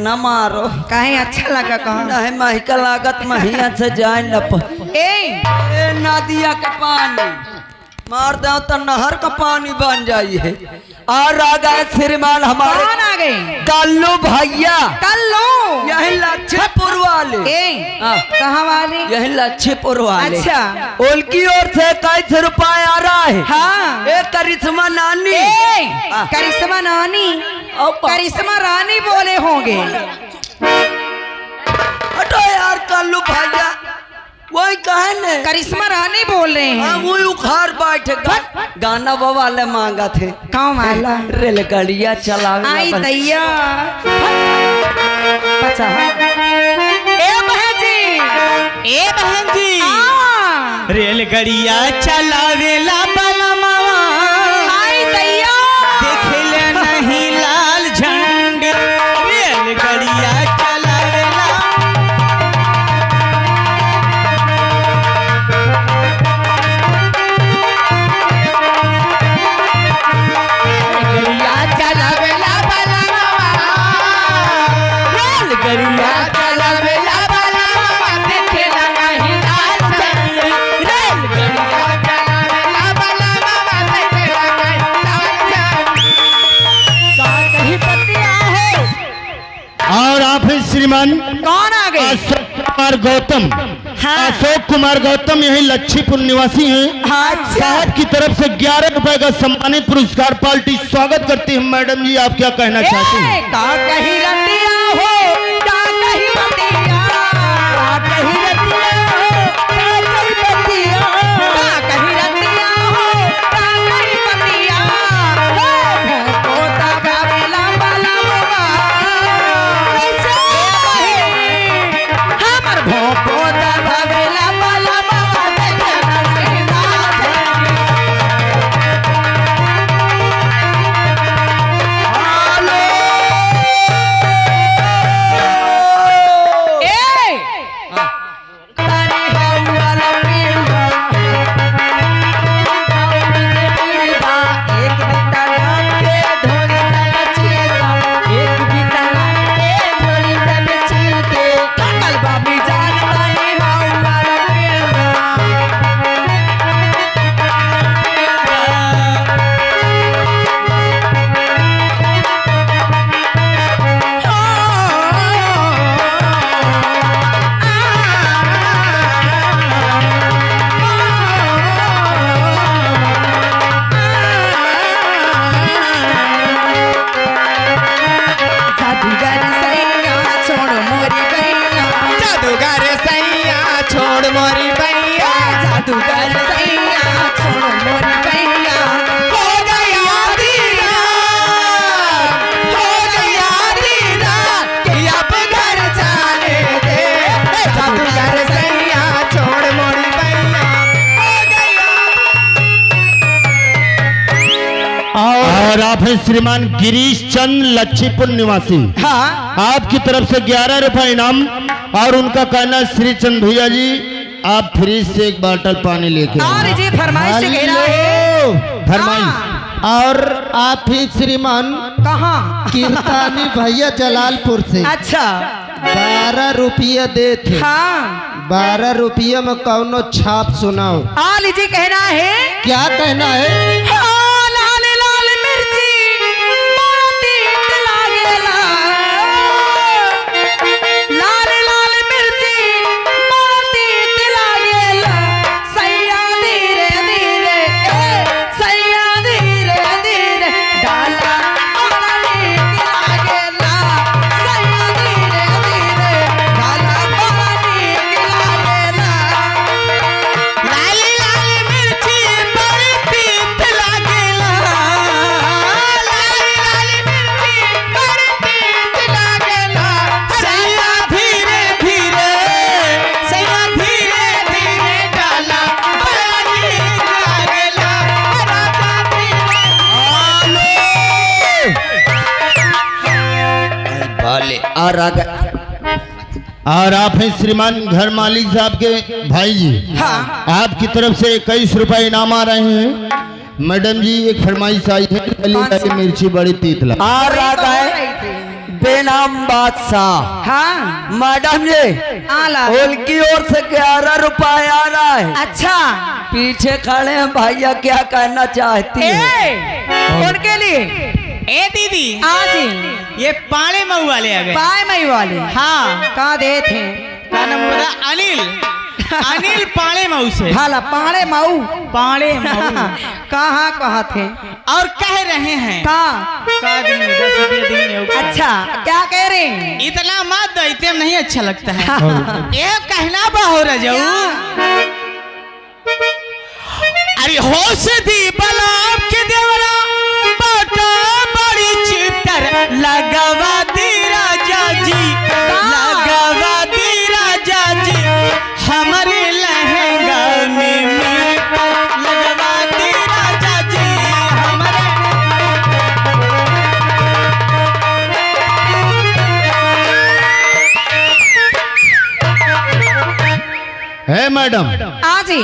न मारो कहीं अच्छा लगा कहाँ नहीं महका लागत महिया से जाए न ए नदिया के पानी मार दो तो नहर का पानी बन जाइए। और आ गए श्रीमान हमारे कौन आ गए? कल्लू भैया। कल्लू यही लक्ष्मीपुर वाले। कहाँ वाले? यही लक्ष्मीपुर वाले। अच्छा उनकी ओर से 21 रुपए आ रहा है। हाँ एक करिश्मा नानी। करिश्मा नानी करिश्मा रानी बोले होंगे। हटो यार कल्लू भैया वही कहे ने करिश्मा रानी बोल रहे हैं। वही उखाड़ बैठे गाना वाले मांगा थे। कौन वाला? रेलगाड़िया चलावे आई दैया बचा। ए बहन जी रेलगाड़िया चलावेला बलमा आई दैया देखेले नहीं लाल झंडी रेलगाड़िया चलावेला रेलगाड़िया चलावेला बलमा रेलगाड़िया चलावेला बलमा देखेला नहीं लाल झंडी रेलगाड़िया चलावेला बलमा देखेला नहीं लाल झंडी का कहीं पतिया हो। और आप हैं श्रीमान कौन आ गए? अशोक कुमार गौतम। हाँ। अशोक कुमार गौतम यही लक्ष्मीपुर निवासी हैं। अच्छा। साहब की तरफ से 11 रुपए का सम्मानित पुरस्कार पार्टी स्वागत करती है। मैडम जी आप क्या कहना चाहती हैं? का कहीं रतिया हो का कहीं बतिया का कहीं रतिया हो का कहीं बतिया का कहीं रतिया हो का कहीं बतिया होता गावेला बाला बाबा हमर भोपोता गावेला बाला बाबा देखना नहीं जादूगर सैया छोड़ मोरी भैया जादूगर सैया छोड़ मोरी भैया हो गया दीदा हो गया दीदा कि अब घर जाने दे जादूगर सैया छोड़ मोरी भैया हो गया। और आप हैं श्रीमान गिरीश चंद लक्ष्मीपुर निवासी। हाँ आपकी तरफ से 11 रुपए इनाम। और उनका कहना श्री चंद भैया जी आप फ्रिज से एक बोतल पानी लेके और जी फरमाइश से घेरा है। फरमाइश। और आप ही श्रीमान कहाँ? कीर्तानी भैया जलालपुर से अच्छा 12 रुपया दे थे। हाँ 12 रुपया में कौनो छाप सुनाओ। आ लीजिए कहना है। क्या कहना है? हाँ, लाल लाल मिर्ची बड़ा तीत लागेला लाल लाल मिर्ची बड़ा तीत लागेला सैया धीरे धीरे सैया धीरे धीरे डाला बड़ा नीक लागेला सैया धीरे धीरे डाला बड़ा नीक लागेला लाली लाली मिर्ची बड़ी तीत लागेला लाली लाली मिर्ची बड़ी तीत लागेला सैया धीरे धीरे डाला बड़ा नीक लागेला राजा भले और आ गए। और आप हैं श्रीमान घर मालिक साहब के भाई जी। हाँ आपकी तरफ से 21 रुपए इनाम आ रहे हैं। मैडम जी एक फरमाइश आई है, गली वाली मिर्ची बड़ी तीत लगी। और आ गए बेनाम बादशाह। हाँ मैडम जी आला उनकी ओर से 11 रुपए आ रहा है। अच्छा पीछे खड़े हैं भैया, क्या कहना चाहती है? उनके लिए ए दीदी हाँ जी ये पाड़े मऊ वाले आ गए। पाए मई वाले हाँ कहाँ दे थे क्या नाम बोला? अनिल अनिल पाड़े मऊ से। हाला पाड़े माऊ पाड़े मऊ कहाँ कहा थे और कह रहे हैं कहाँ का देंगे 10 रुपया देंगे ऊपर। अच्छा क्या कह रहे हैं इतना मत दो, इतने में नहीं अच्छा लगता है। ये कहना बहु रजऊ अरे होश दी बलाब के देवरा बाटा बड़ी चितर लगवा दी राजा जी, लगवा दी राजा जी हमारे लहंगा में मीटर लगवा दी राजा जी हमारे। है मैडम, हाँ जी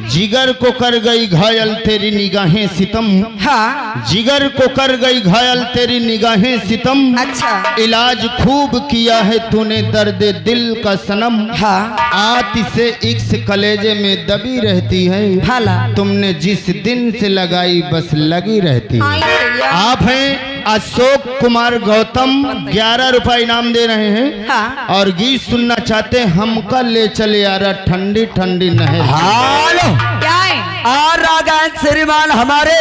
जिगर को कर गई घायल तेरी निगाहें सितम, हाँ जिगर को कर गई घायल तेरी निगाहें सितम, अच्छा इलाज खूब किया है तूने दर्द दिल का सनम, हाँ आती से इक्स कलेजे में दबी रहती है, हाला तुमने जिस दिन से लगाई बस लगी रहती आई है। भैया आप हैं अशोक कुमार गौतम, 11 रुपए इनाम दे रहे हैं। हाँ और गीत सुनना चाहते हैं हमका ले चले यारा ठंडी ठंडी नहर। हेलो क्या है आ रहा है श्रीमान हमारे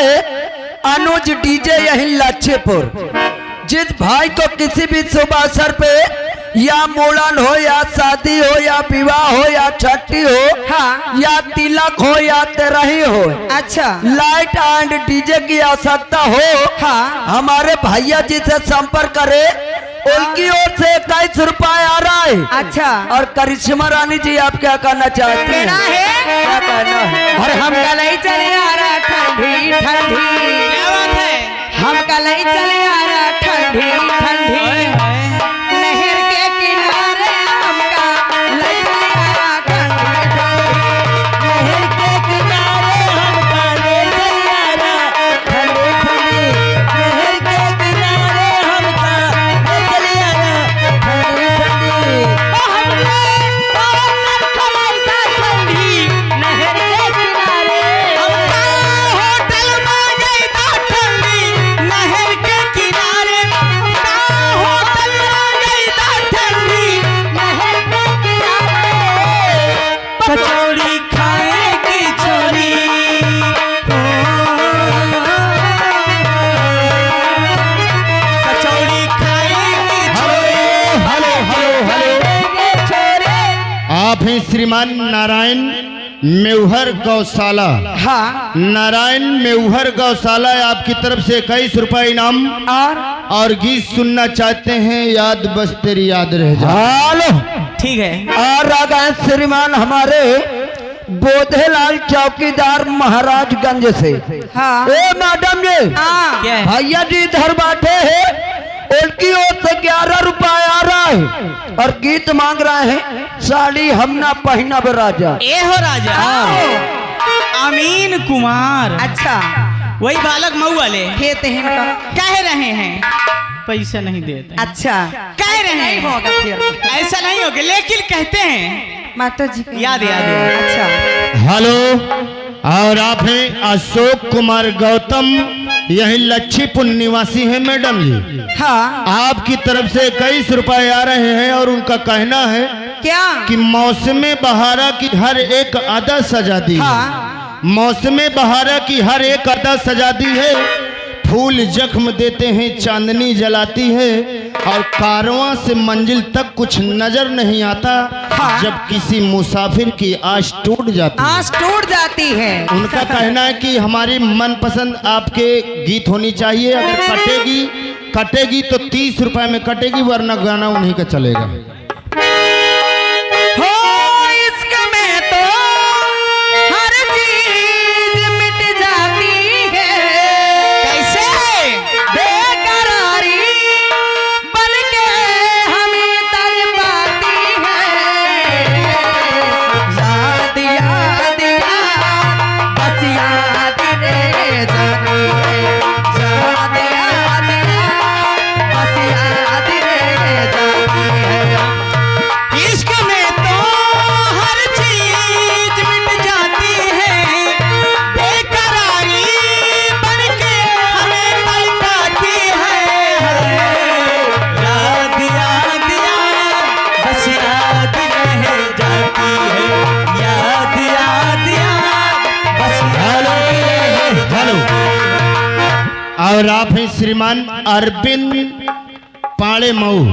अनुज डीजे यही लच्छेपुर। जिस भाई को किसी भी शुभ अवसर पे या मुड़न हो या शादी हो या विवाह हो या छठी हो हाँ या तिलक हो या तेरही हो, अच्छा लाइट एंड डीजे की आवश्यकता हो, हाँ हमारे भैया जी से संपर्क करे। उनकी ओर से 21 रुपए आ रहा है। अच्छा और करिश्मा रानी जी आप क्या कहना चाहती हैं? कहना है क्या कहना है? और हम कल चले आ रहा ठंडी ठंडी, क्या बात है? हम कल चले आ रहा ठंडी ठंडी, नहर के किनारे हमका ले चले आ रहा ठंडी ठंडी, नहर के किनारे हमका ले चले आ रहा ठंडी ठंडी, नहर के किनारे हमका ले चले आ रहा ठंडी ठंडी, हमने नहर के किनारे हमका होटल में गई था ठंडी नहर के किनारे, का होटल में गई था ठंडी नहर के किनारे कचौड़ी खाएगी चोरी कचौड़ी खाएगी चोरी। हेलो हेलो हेलो, छोरे आप हैं श्रीमान नारायण मेवहर गौशाला। हाँ नारायण मेवहर गौशाला आपकी तरफ से 21 रुपए इनाम। और गीत सुनना चाहते हैं याद बस तेरी याद रह जाए। हेलो ठीक है आ रहा है श्रीमान हमारे बोधेलाल चौकीदार महाराजगंज से। हाँ ए मैडम जी हाँ क्या है? भैया जी इधर बैठे हैं, उनकी ओर से 11 रुपए आ रहा है और गीत मांग रहे हैं साड़ी हम ना पहनब राजा। ए हो राजा अमीन कुमार, अच्छा वही बालक मऊ वाले खेत है इनका, कह रहे हैं पैसा नहीं देते, अच्छा कह रहे नहीं हैं होगा फिर ऐसा नहीं होगा, लेकिन कहते हैं माता जी का याद याद याद। अच्छा हेलो, और आप हैं अशोक कुमार गौतम, यही लच्छीपुर निवासी हैं मैडम जी। हाँ आपकी तरफ से 21 रुपए आ रहे हैं और उनका कहना है क्या कि मौसमे बहारा की हर एक अदा सजा दी है। हाँ मौसमे बहारा की हर एक अदा सजा दी है, फूल जख्म देते हैं चांदनी जलाती है, और कारवां से मंजिल तक कुछ नजर नहीं आता हाँ। जब किसी मुसाफिर की आश टूट जाती है। आँच टूट जाती है। उनका कहना है कि हमारी मनपसंद आपके गीत होनी चाहिए, अगर कटेगी तो 30 रुपए में कटेगी, वरना गाना उन्हीं का चलेगा। हो इश्क में तो हर चीज मिट जाती है, कैसे बेकरारी बन के हमें तड़पाती है। याद याद याद बस याद रह जाती है, याद याद याद बस याद रह और आप हैं श्रीमान अरविंद पाड़े मऊ।